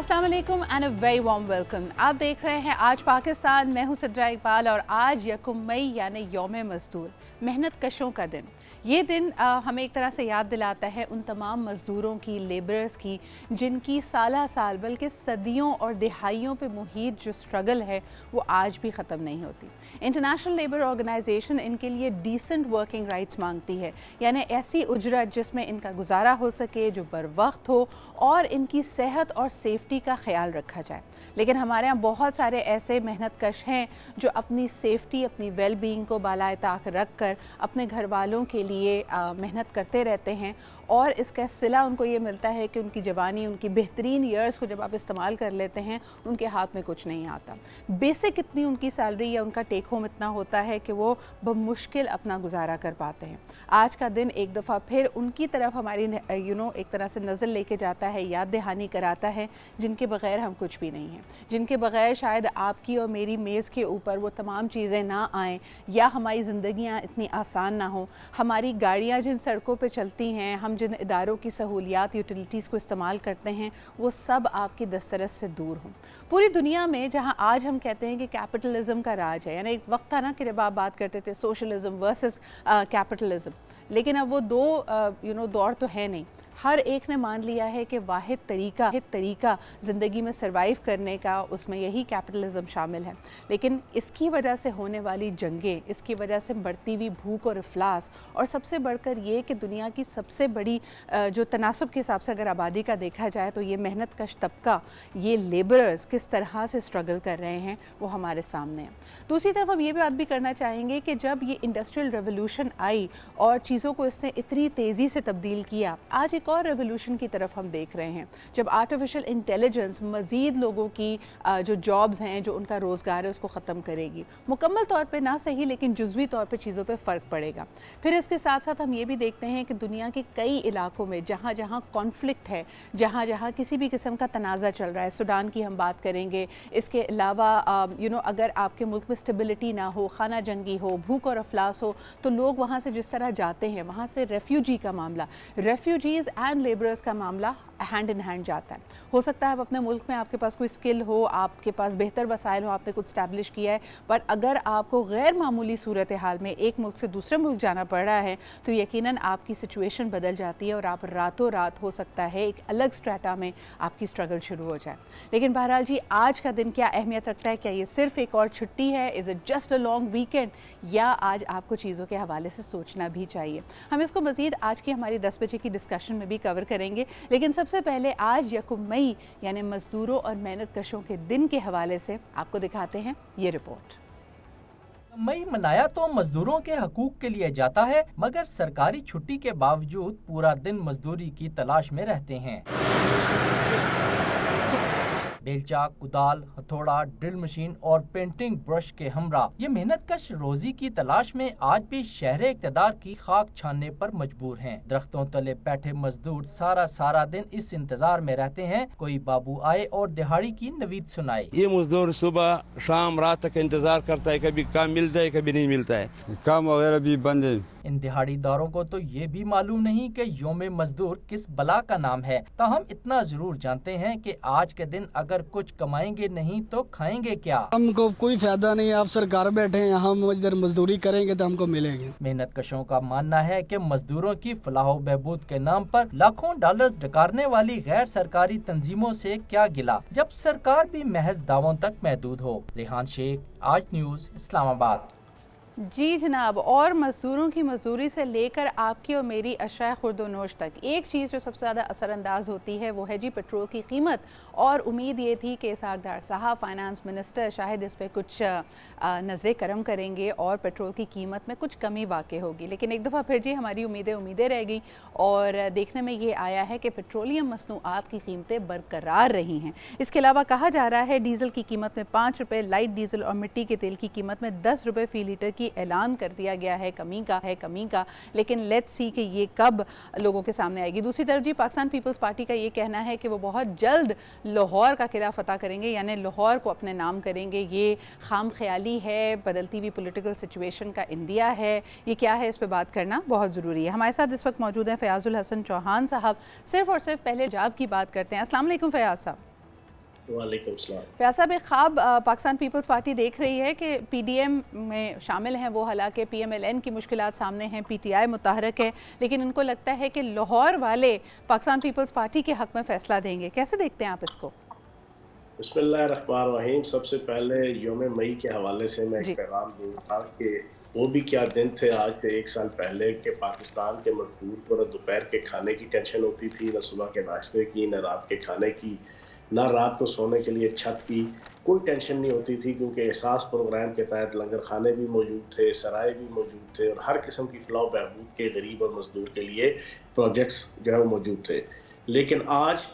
अस्सलाम वालेकुम and a very warm welcome. आप देख रहे हैं आज पाकिस्तान। मैं हूं सिद्रा इकबाल और आज यकम मई यानी यौम मज़दूर, मेहनत कशों का दिन। ये दिन हमें एक तरह से याद दिलाता है उन तमाम मज़दूरों की, लेबरर्स की, जिनकी साल साल बल्कि सदियों और दिहाइयों पे मुहित जो स्ट्रगल है वो आज भी ख़त्म नहीं होती। इंटरनेशनल लेबर ऑर्गेनाइजेशन इनके लिए डिसेंट वर्किंग राइट्स मांगती है, यानी ऐसी उजरत जिसमें इनका गुजारा हो सके, जो बर वक्त हो और इनकी सेहत और सेफ्टी का ख्याल रखा जाए। लेकिन हमारे यहाँ बहुत सारे ऐसे मेहनत कश हैं जो अपनी सेफ्टी, अपनी वेल बीइंग को बालाए ताक रख कर अपने घर वालों के लिए मेहनत करते रहते हैं और इसका सिला उनको ये मिलता है कि उनकी जवानी, उनकी बेहतरीन ईयर्स को जब आप इस्तेमाल कर लेते हैं उनके हाथ में कुछ नहीं आता। बेसिक इतनी उनकी सैलरी या उनका टेक होम इतना होता है कि वो बमुश्किल अपना गुजारा कर पाते हैं। आज का दिन एक दफ़ा फिर उनकी तरफ हमारी एक तरह से नज़र लेके जाता है, याद दहानी कराता है, जिनके बग़ैर हम कुछ भी नहीं हैं, जिनके बग़ैर शायद आपकी और मेरी मेज़ के ऊपर वो तमाम चीज़ें ना आएँ या हमारी ज़िंदगियाँ इतनी आसान ना हो। हमारी गाड़ियाँ जिन सड़कों पर चलती हैं, हम जिन इदारों की सहूलियात, यूटिलिटीज़ को इस्तेमाल करते हैं, वो सब आपकी दस्तरस से दूर हों। पूरी दुनिया में जहाँ आज हम कहते हैं कि कैपिटलिज़म का राज है, यानी एक वक्त था ना कि जब आप बात करते थे सोशलिज़म वर्सेस कैपिटलिज़म, लेकिन अब वो दो दौर तो है नहीं। हर एक ने मान लिया है कि वाहिद तरीका ज़िंदगी में सरवाइव करने का, उसमें यही कैपिटलिज़म शामिल है। लेकिन इसकी वजह से होने वाली जंगें, इसकी वजह से बढ़ती हुई भूख और इफ़लास, और सबसे बढ़कर ये कि दुनिया की सबसे बड़ी जो तनासब के हिसाब से अगर आबादी का देखा जाए तो ये मेहनत कश तबका, ये लेबरर्स किस तरह से स्ट्रगल कर रहे हैं वो हमारे सामने है। दूसरी तरफ हम ये बात भी करना चाहेंगे कि जब ये इंडस्ट्रियल रेवोल्यूशन आई और चीज़ों को इसने इतनी तेज़ी से तब्दील किया, आज एक और रेवोल्यूशन की तरफ हम देख रहे हैं, जब आर्टिफिशियल इंटेलिजेंस मज़ीद लोगों की जो जॉब्स हैं, जो उनका रोज़गार है, उसको ख़त्म करेगी। मुकम्मल तौर पे ना सही, लेकिन जुज़वी तौर पे चीज़ों पे फ़र्क पड़ेगा। फिर इसके साथ साथ हम ये भी देखते हैं कि दुनिया के कई इलाकों में जहाँ जहाँ कॉन्फ्लिक्ट है, जहाँ जहाँ किसी भी किस्म का तनाज़ा चल रहा है, सूडान की हम बात करेंगे, इसके अलावा अगर आपके मुल्क में स्टेबिलिटी ना हो, खाना जंगी हो, भूख और अफलास हो, तो लोग वहाँ से जिस तरह जाते हैं, वहाँ से रेफ्यूजी का मामला, रेफ्यूजीज़ एंड लेबरर्स का मामला हैंड इन हैंड जाता है। हो सकता है अब अपने मुल्क में आपके पास कोई स्किल हो, आपके पास बेहतर वसाइल हो, आपने कुछ स्टैब्लिश किया है, पर अगर आपको गैर मामूली सूरत हाल में एक मुल्क से दूसरे मुल्क जाना पड़ रहा है तो यकीनन आपकी सिचुएशन बदल जाती है और आप रातों रात, हो सकता है, एक अलग स्ट्रेटा में आपकी स्ट्रगल शुरू हो जाए। लेकिन बहरहाल जी, आज का दिन क्या अहमियत रखता है? क्या ये सिर्फ एक और छुट्टी है? Is it just a long weekend? या आज आपको चीज़ों के हवाले से सोचना भी चाहिए? हम इसको मज़ीद आज की हमारी 10 बजे की डिस्कशन में भी कवर करेंगे, लेकिन सबसे पहले आज यकम मई यानी मज़दूरों और मेहनत कशों के दिन के हवाले से आपको दिखाते हैं ये रिपोर्ट। मई मनाया तो मजदूरों के हकूक के लिए जाता है, मगर सरकारी छुट्टी के बावजूद पूरा दिन मजदूरी की तलाश में रहते हैं। बेलचा, कुदाल, हथौड़ा, ड्रिल मशीन और पेंटिंग ब्रश के हमरा ये मेहनत कश रोजी की तलाश में आज भी शहर इक़्तिदार की खाक छानने पर मजबूर हैं। दरख्तों तले बैठे मजदूर सारा दिन इस इंतजार में रहते हैं कोई बाबू आए और दिहाड़ी की नवीद सुनाए। ये मजदूर सुबह शाम रात तक इंतजार करता है, कभी काम मिलता है कभी नहीं मिलता है, काम वगैरह भी बंद है। इन दिहाड़ीदारों को तो ये भी मालूम नहीं कि योम मजदूर किस बला का नाम है, ताहम इतना जरूर जानते हैं कि आज के दिन अगर कुछ कमाएंगे नहीं तो खाएंगे क्या। हमको कोई फायदा नहीं है, आप सरकार बैठे हैं, हम इधर मजदूरी करेंगे तो हमको मिलेगी। मेहनत कशों का मानना है कि मजदूरों की फलाह बहबूद के नाम पर लाखों डॉलर्स डकारने वाली गैर सरकारी तंजीमों से क्या गिला, जब सरकार भी महज दावों तक महदूद हो। रेहान शेख, आज न्यूज़, इस्लामाबाद। जी जनाब, और मज़दूरों की मजदूरी से लेकर आपकी और मेरी अशराए खुर्दोनोश तक एक चीज़ जो सबसे ज़्यादा असरअंदाज होती है वो है जी पेट्रोल की कीमत। और उम्मीद ये थी कि इसहाक डार साहब, फाइनेंस मिनिस्टर, शायद इस पर कुछ नज़र करम करेंगे और पेट्रोल की कीमत में कुछ कमी वाक़ई होगी। लेकिन एक दफ़ा फिर जी हमारी उम्मीदें रह गई और देखने में ये आया है कि पेट्रोलियम मसनूआत की कीमतें बरकरार रही हैं। इसके अलावा कहा जा रहा है डीज़ल की कीमत में 5 रुपये, लाइट डीज़ल और मिट्टी के तेल की कीमत में 10 रुपये फ़ी लीटर की ऐलान कर दिया गया है कमी का। लेकिन लेट्स सी कि ये कब लोगों के सामने आएगी। दूसरी तरफ जी पाकिस्तान पीपल्स पार्टी का ये कहना है कि वो बहुत जल्द लाहौर का किला फतह करेंगे, यानी लाहौर को अपने नाम करेंगे। ये खाम ख्याली है, बदलती हुई पॉलिटिकल सिचुएशन का इंदिया है। ये क्या है, इस पर बात करना बहुत ज़रूरी है। हमारे साथ इस वक्त मौजूद हैं फ़याज़ुल हसन चौहान साहब। सिर्फ और सिर्फ पहले जाब की बात करते हैं। अस्सलाम वालेकुम फ़याज़ साहब। वालेकुम सलाम। फयाज साहब, एक ख्वाब पाकिस्तान पीपल्स पार्टी देख रही है कि पीडीएम में शामिल हैं वो, हालांकि पीएमएलएन की मुश्किलात सामने हैं, पीटीआई मुतहरक है, लेकिन उनको लगता है कि लाहौर वाले पाकिस्तान पीपल्स पार्टी के हक़ में फ़ैसला देंगे। कैसे देखते हैं आप इसको? बिस्मिल्लाहिर्रहमानिर्रहीम। सबसे पहले योम मई के हवाले से मैं एक पैगाम दूंगा कि वो भी क्या दिन थे आज से 1 साल पहले कि पाकिस्तान के मजदूर को न दोपहर के खाने की टेंशन होती थी, न सुबह के नाश्ते की, न रात के खाने की, न रात को सोने के लिए छत की कोई टेंशन नहीं होती थी, क्योंकि एहसास प्रोग्राम के तहत लंगर खाने भी मौजूद थे, सराय भी मौजूद थे और हर किस्म की फलाह बहबूद के गरीब और मजदूर के लिए प्रोजेक्ट्स जो है वो मौजूद थे। लेकिन आज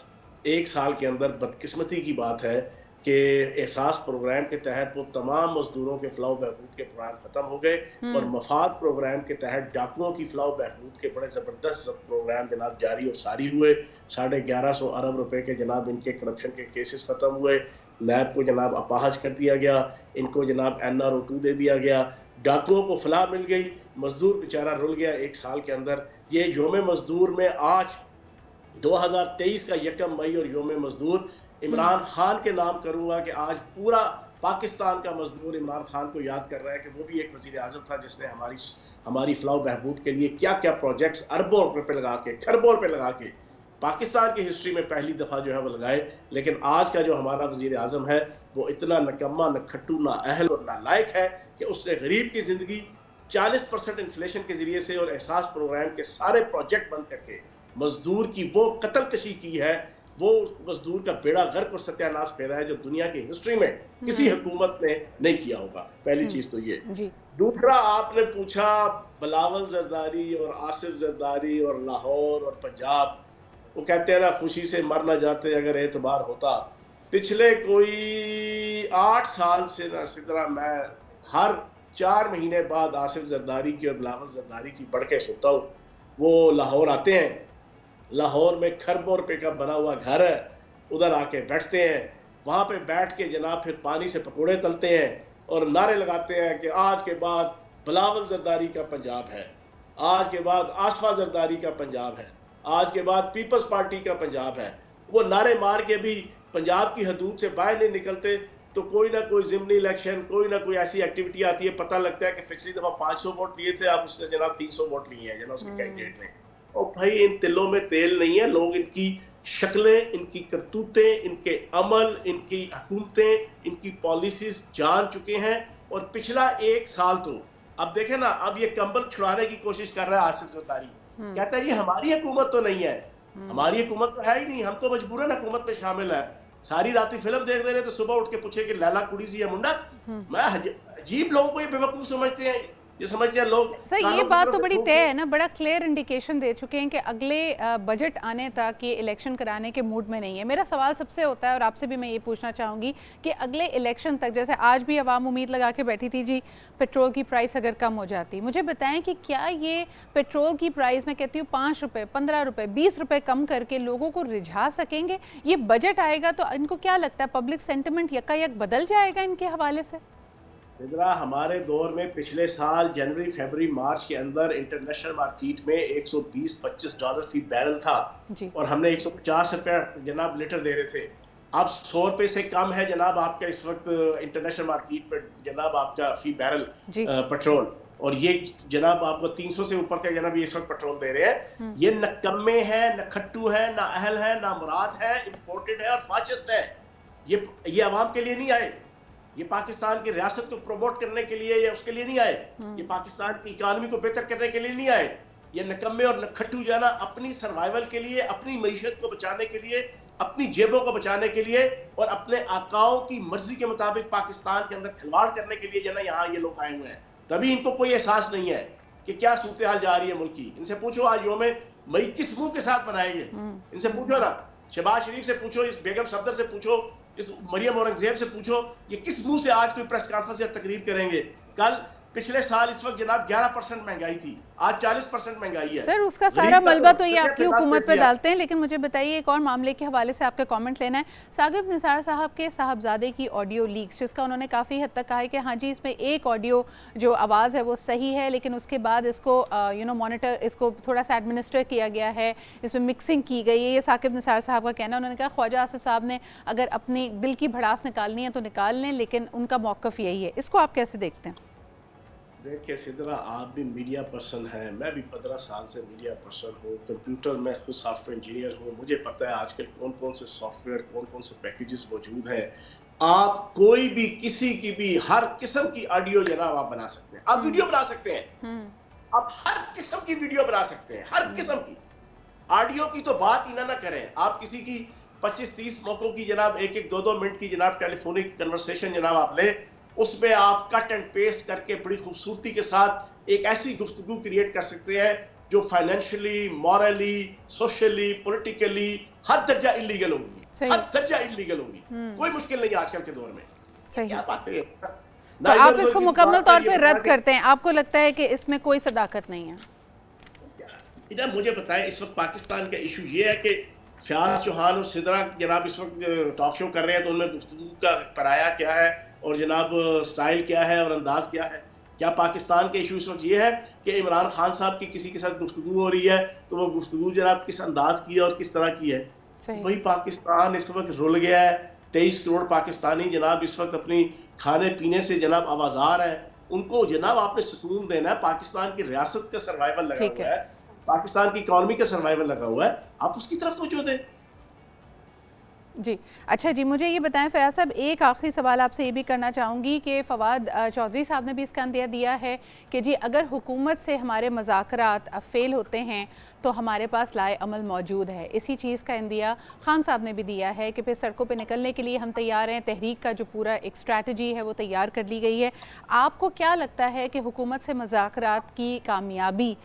1 साल के अंदर बदकिस्मती की बात है कि एहसास प्रोग्राम के तहत वो तमाम मजदूरों के फलाह बहबूद के प्रोग्राम खत्म हो गए और मफाद प्रोग्राम के तहत डाकुओं की फलाह बहबूद के बड़े ज़बरदस्त प्रोग्राम जनाब जारी और सारी हुए। 1150 अरब रुपए के जनाब इनके करप्शन के केसेस खत्म हुए। नैब को जनाब अपाहज कर दिया गया, इनको जनाब NRO2 दे दिया गया, डाकुओं को फलाह मिल गई, मजदूर बेचारा रुल गया 1 साल के अंदर। ये योम मजदूर में आज 2023 का 1 मई और योम मजदूर इमरान खान के नाम करूंगा कि आज पूरा पाकिस्तान का मजदूर इमरान खान को याद कर रहा है कि वो भी एक वजीर आज़म था जिसने हमारी फलाह बहबूद के लिए क्या क्या प्रोजेक्ट्स अरबों रुपए पे लगा के, खरबों रुपए लगा के पाकिस्तान की हिस्ट्री में पहली दफ़ा जो है वो लगाए। लेकिन आज का जो हमारा वजीर आज़म है वो इतना नकम्मा, न खट्टू, ना अहल और नालायक है कि उसने गरीब की ज़िंदगी 40% इन्फ्लेशन के ज़रिए से और एहसास प्रोग्राम के सारे प्रोजेक्ट बंद करके मजदूर की वो कत्लकशी की है, वो मजदूर का बेड़ा गर्क और सत्यानाश फेरा है जो दुनिया की हिस्ट्री में किसी हुकूमत ने नहीं किया होगा। पहली चीज तो ये। दूसरा, आपने पूछा बिलावल जरदारी और आसिफ जरदारी और लाहौर और पंजाब, वो कहते हैं ना खुशी से मर ना जाते अगर एतबार होता। पिछले कोई 8 साल से ना इसी तरह मैं हर 4 महीने बाद आसिफ जरदारी की और बिलावल जरदारी की पढ़ के सुनता हूँ। वो लाहौर आते हैं, लाहौर में खरबों रुपए का बना हुआ घर है, उधर आके बैठते हैं, वहाँ पे बैठ के जनाब फिर पानी से पकौड़े तलते हैं और नारे लगाते हैं कि आज के बाद बिलावल जरदारी का पंजाब है, आज के बाद आसफा जरदारी का पंजाब है, आज के बाद पीपल्स पार्टी का पंजाब है। वो नारे मार के भी पंजाब की हदूद से बाहर नहीं निकलते तो कोई ना कोई ज़िमनी इलेक्शन, कोई ना कोई ऐसी एक्टिविटी आती है, पता लगता है कि पिछली दफ़ा 500 वोट लिए थे, अब उसने जनाब 300 वोट लिए हैं जनाब उसके कैंडिडेट ने। और भाई इन तिलों में तेल नहीं है। लोग इनकी शक्लें, इनकी करतूतें, इनके अमल, इनकी हुकूमतें, इनकी पॉलिसीज जान चुके हैं। और पिछला 1 साल तो अब देखें ना, अब ये कंबल छुड़ाने की कोशिश कर रहा है आसिफ जरदारी, कहता है ये हमारी हुकूमत तो नहीं है, हमारी हुकूमत तो है ही नहीं, हम तो मजबूरन हुकूमत में शामिल है। सारी रात फिल्म देख दे रहे तो सुबह उठ के पूछे कि लैला कुड़ी सी है मुंडा। मैं अजीब लोगों को ये बेवकूफ समझते हैं, ये समझते हैं लोग। सर ये बात तो बड़ी तय है ना, बड़ा क्लियर इंडिकेशन दे चुके हैं कि अगले बजट आने तक ये इलेक्शन कराने के मूड में नहीं है। मेरा सवाल सबसे होता है और आपसे भी मैं ये पूछना चाहूँगी कि अगले इलेक्शन तक, जैसे आज भी अवाम उम्मीद लगा के बैठी थी जी पेट्रोल की प्राइस अगर कम हो जाती, मुझे बताएं कि क्या ये पेट्रोल की प्राइस, मैं कहती हूँ 5 रुपये, 15 रुपये, 20 रुपये कम करके लोगों को रिझा सकेंगे? ये बजट आएगा तो इनको क्या लगता है पब्लिक सेंटिमेंट यकायक बदल जाएगा इनके हवाले से? इधरा हमारे दौर में पिछले साल जनवरी, फरवरी, मार्च के अंदर इंटरनेशनल मार्केट में 120-25 डॉलर फी बैरल था और हमने 150 रुपये जनाब लीटर दे रहे थे। अब 100 रुपये से कम है जनाब आपका इस वक्त इंटरनेशनल मार्केट पर जनाब आपका फी बैरल पेट्रोल, और ये जनाब आपको 300 से ऊपर का जनाब ये इस वक्त पेट्रोल दे रहे हैं। ये न कम्मे है, न खट्टू है, न अहल है, न मुराद है, इम्पोर्टेड है और फाशिस्ट है। ये आवाम के लिए नहीं आए, ये पाकिस्तान की रियासत को प्रमोट करने के लिए या उसके लिए नहीं आए, ये पाकिस्तान की इकानमी को बेहतर करने के लिए नहीं आए। ये नकम्मे और नखट्टू जो है ना, अपनी सर्वाइवल के लिए, अपनी मईशत को बचाने के लिए, अपनी जेबों को बचाने के लिए और अपने आकाओं की मर्जी के मुताबिक पाकिस्तान के अंदर खिलवाड़ करने के लिए जो है ना यहाँ ये लोग आए हुए हैं। तभी इनको कोई एहसास नहीं है कि क्या सूरत हाल जा रही है मुल्क की। इनसे पूछो आज योम मई किस मुंह के साथ मनाएंगे, इनसे पूछो ना, शहबाज शरीफ से पूछो, इस बेगम सफदर से पूछो, इस मरियम औरंगजेब से पूछो, ये किस मुंह से आज कोई प्रेस कॉन्फ्रेंस या तकरीर करेंगे। कल पिछले साल इस वक्त जनाब 11% महंगाई थी, आज 40% महंगाई है। सर उसका सारा मलबा तो ये आपकी हुकूमत पे डालते हैं, लेकिन मुझे बताइए एक और मामले के हवाले से आपका कमेंट लेना है। साकिब निसार साहब के साहबजादे की ऑडियो लीक्स, जिसका उन्होंने काफ़ी हद तक कहा है कि हाँ जी इसमें एक ऑडियो जो आवाज़ है वो सही है, लेकिन उसके बाद इसको मॉनिटर, इसको थोड़ा सा एडमिनिस्टर किया गया है, इसमें मिक्सिंग की गई है। ये साकिब निसार साहब का कहना है। उन्होंने कहा ख्वाजा आसिफ साहब ने अगर अपनी दिल की भड़ास निकालनी है तो निकाल लें, लेकिन उनका मौक़िफ़ यही है। इसको आप कैसे देखते हैं? देखिए सिद्रा, आप भी मीडिया पर्सन हैं, मैं भी 15 साल से मीडिया पर्सन हूँ, कंप्यूटर में खुद सॉफ्टवेयर इंजीनियर हूँ, मुझे पता है आजकल कौन कौन से सॉफ्टवेयर, कौन कौन से पैकेजेस मौजूद हैं। आप कोई भी किसी की भी हर किस्म की ऑडियो जनाब आप बना सकते हैं, आप वीडियो बना सकते हैं, आप हर किस्म की वीडियो बना सकते हैं, हर किस्म की। ऑडियो की तो बात ही ना करें, आप किसी की 25-30 मौकों की जनाब 1-1, 2-2 मिनट की जनाब टेलीफोनिक कन्वर्सेशन जनाब आप ले, उसमें आप कट एंड पेस्ट करके बड़ी खूबसूरती के साथ एक ऐसी गुफ्तगू क्रिएट कर सकते हैं जो फाइनेंशियली, मॉरली, सोशली, पॉलिटिकली हर दर्जा इलीगल होगी, हर दर्जा इलीगल होगी। कोई मुश्किल नहीं आजकल के दौर में। सही क्या बात है। तो आप इसको मुकम्मल तौर पे रद्द करते हैं? आपको लगता है कि इसमें कोई सदाकत नहीं है? इधर मुझे बताएं, इस वक्त पाकिस्तान का इशू ये है कि फयाज चौहान और सिद्रा जनाब इस वक्त टॉक शो कर रहे हैं, तो उनमें गुफ्तगू का पराया क्या है और जनाब स्टाइल क्या है और अंदाज क्या है? क्या पाकिस्तान के इशू इस वक्त ये है कि इमरान खान साहब की किसी के साथ गुफ्तगू हो रही है तो वो गुफ्तगू जनाब किस अंदाज की है और किस तरह की है? वही पाकिस्तान इस वक्त रुल गया है। 23 करोड़ पाकिस्तानी जनाब इस वक्त अपनी खाने पीने से जनाब आवाजार है, उनको जनाब आपने सुकून देना है। पाकिस्तान की रियासत का सर्वाइवल लगा हुआ है, पाकिस्तान की इकॉनमी का सर्वाइवल लगा हुआ है, आप उसकी तरफ तवज्जो दें। जी अच्छा जी, मुझे ये बताएं फयाज साहब, एक आखिरी सवाल आपसे ये भी करना चाहूँगी कि फवाद चौधरी साहब ने भी इसका अंदिया दिया है कि जी अगर हुकूमत से हमारे मज़ाकरात फ़ेल होते हैं तो हमारे पास लाए अमल मौजूद है। इसी चीज़ का इंदिया खान साहब ने भी दिया है कि फिर सड़कों पे निकलने के लिए हम तैयार हैं, तहरीक का जो पूरा एक स्ट्रैटेजी है वो तैयार कर ली गई है। आपको क्या लगता है कि हुकूमत से मज़ाकरात की कामयाबी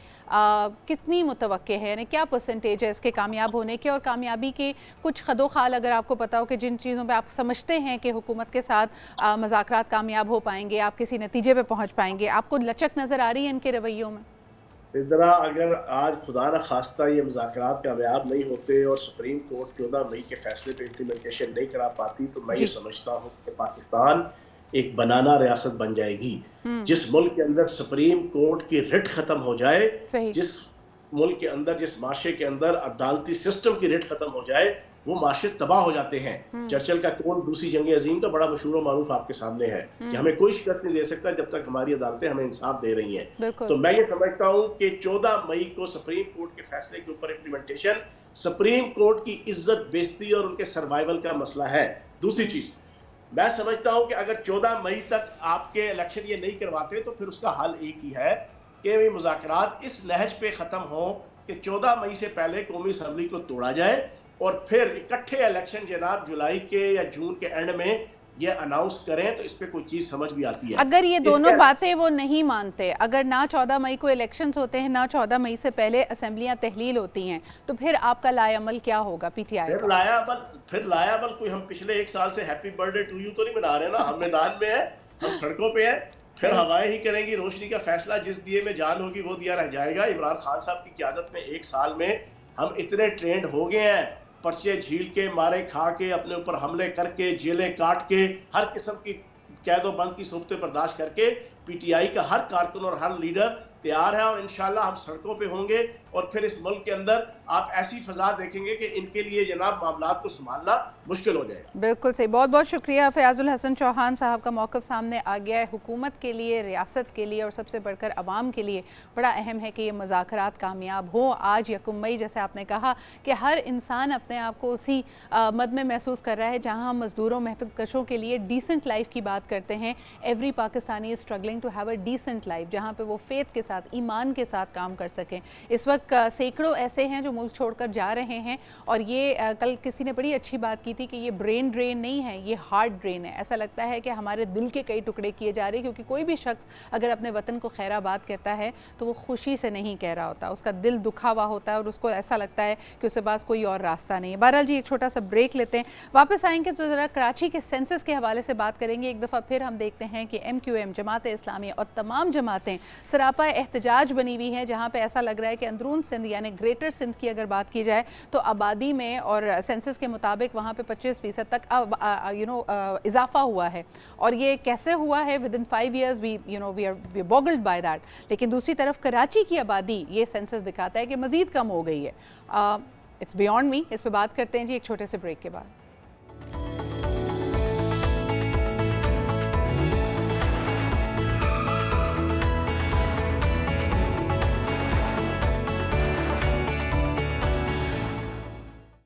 कितनी मुतवक्के है, यानी क्या परसेंटेज है इसके कामयाब होने के, और कामयाबी के कुछ खदोखाल अगर आपको पता हो कि जिन चीज़ों पे आप समझते हैं कि हुकूमत के साथ मज़ाकरात कामयाब हो पाएंगे, आप किसी नतीजे पे पहुंच पाएंगे, आपको लचक नज़र आ रही है इनके रवैयों में? इधर अगर आज खुदा न खास्ता ये मुज़ाकरात कामयाब नहीं होते और सुप्रीम कोर्ट 14 मई के फैसले पे इम्प्लीमेंटेशन नहीं करा पाती तो मैं ये समझता हूँ कि पाकिस्तान एक बनाना रियासत बन जाएगी। जिस मुल्क के अंदर सुप्रीम कोर्ट की रिट खत्म हो जाए, जिस मुल्क के अंदर, जिस माशरे के अंदर अदालती सिस्टम की रिट खत्म हो जाए, वो माशरे तबाह हो जाते हैं। चर्चिल का कौल दूसरी जंग अजीम का बड़ा मशहूर और मारूफ आपके सामने है कि हमें कोई शिकस्त नहीं दे सकता जब तक हमारी अदालतें हमें इंसाफ दे रही हैं। तो मैं ये समझता हूँ कि 14 मई को सुप्रीम कोर्ट के फैसले के ऊपर इम्प्लीमेंटेशन सुप्रीम कोर्ट की इज्जत, बेइज्जती और उनके सर्वाइवल का मसला है। दूसरी चीज मैं समझता हूँ कि अगर 14 मई तक आपके इलेक्शन ये नहीं करवाते तो फिर उसका हल एक ही है कि मुज़ाकरात इस लहज पे ख़त्म हो कि 14 मई से पहले कौमी असम्बली को तोड़ा जाए और फिर इकट्ठे इलेक्शन जनाब जुलाई के या जून के एंड में ये अनाउंस करें तो इस पे कोई चीज समझ भी आती है। अगर ये दोनों बातें वो नहीं मानते, अगर ना 14 मई को इलेक्शंस होते हैं, ना 14 मई से पहले असेंबलियां तहलील होती हैं, तो फिर आपका लायामल क्या होगा पीटीआई का? फिर लायामल कोई हम पिछले 1 साल से हैप्पी बर्थडे टू यू तो नहीं मना रहे ना, हम मैदान में है, हम सड़कों पे है, फिर हवाएं ही करेंगी। रोशनी का फैसला जिस दिए में जान होगी वो दिया रह जाएगा। इमरान खान साहब की क़यादत में 1 साल में हम इतने ट्रेंड हो गए हैं, पर्चे झील के, मारे खा के, अपने ऊपर हमले करके, जेलें काट के, हर किस्म की कैदो बंद की सूरतें बर्दाश्त करके पीटीआई का हर कारकुन और हर लीडर तैयार है और इंशाल्लाह हम सड़कों पे होंगे और फिर इस मुल्क के अंदर आप ऐसी फजा देखेंगे कि इनके लिए जनाब मामलात को संभालना मुश्किल हो जाएगा। बिल्कुल सही, बहुत बहुत शुक्रिया। फयाजुल हसन चौहान साहब का मौक़िफ़ सामने आ गया है। हुकूमत के लिए, रियासत के लिए और सबसे बढ़कर अवाम के लिए बड़ा अहम है कि ये मुज़ाकरात कामयाब हो। आज 1 मई जैसे आपने कहा कि हर इंसान अपने आप को उसी मद में महसूस कर रहा है जहाँ हम मज़दूरों, मेहनत कशों के लिए डिसेंट लाइफ की बात करते हैं। Every Pakistani is struggling to have a decent life, जहाँ पर वो फेथ के साथ, ईमान के साथ काम कर सकें। इस वक्त तक सैकड़ों ऐसे हैं जो मुल्क छोड़कर जा रहे हैं। और ये कल किसी ने बड़ी अच्छी बात की थी कि ये ब्रेन ड्रेन नहीं है, ये हार्ट ड्रेन है। ऐसा लगता है कि हमारे दिल के कई टुकड़े किए जा रहे हैं, क्योंकि कोई भी शख्स अगर अपने वतन को खैराबाद कहता है तो वो खुशी से नहीं कह रहा होता, उसका दिल दुखा हुआ होता है और उसको ऐसा लगता है कि उसके पास कोई और रास्ता नहीं है। बहरहाल जी, एक छोटा सा ब्रेक लेते हैं, वापस आएंगे तो ज़रा कराची के सेंसस के हवाले से बात करेंगे। एक दफ़ा फिर हम देखते हैं कि MQM, जमात इस्लामिया और तमाम जमातें सरापा एहतजाज बनी हुई हैं, जहाँ पे ऐसा लग रहा है कि अंदरून सिंध यानी ग्रेटर सिंध की अगर बात की जाए तो आबादी में और सेंसस के मुताबिक वहाँ पे 25% तक इजाफा हुआ है। और ये कैसे हुआ है? With in 5 years we are boggled by that. लेकिन दूसरी तरफ कराची की आबादी ये सेंसस दिखाता है कि मज़ीद कम हो गई है। It's beyond me. इस पर बात करते हैं जी एक छोटे से ब्रेक के बाद।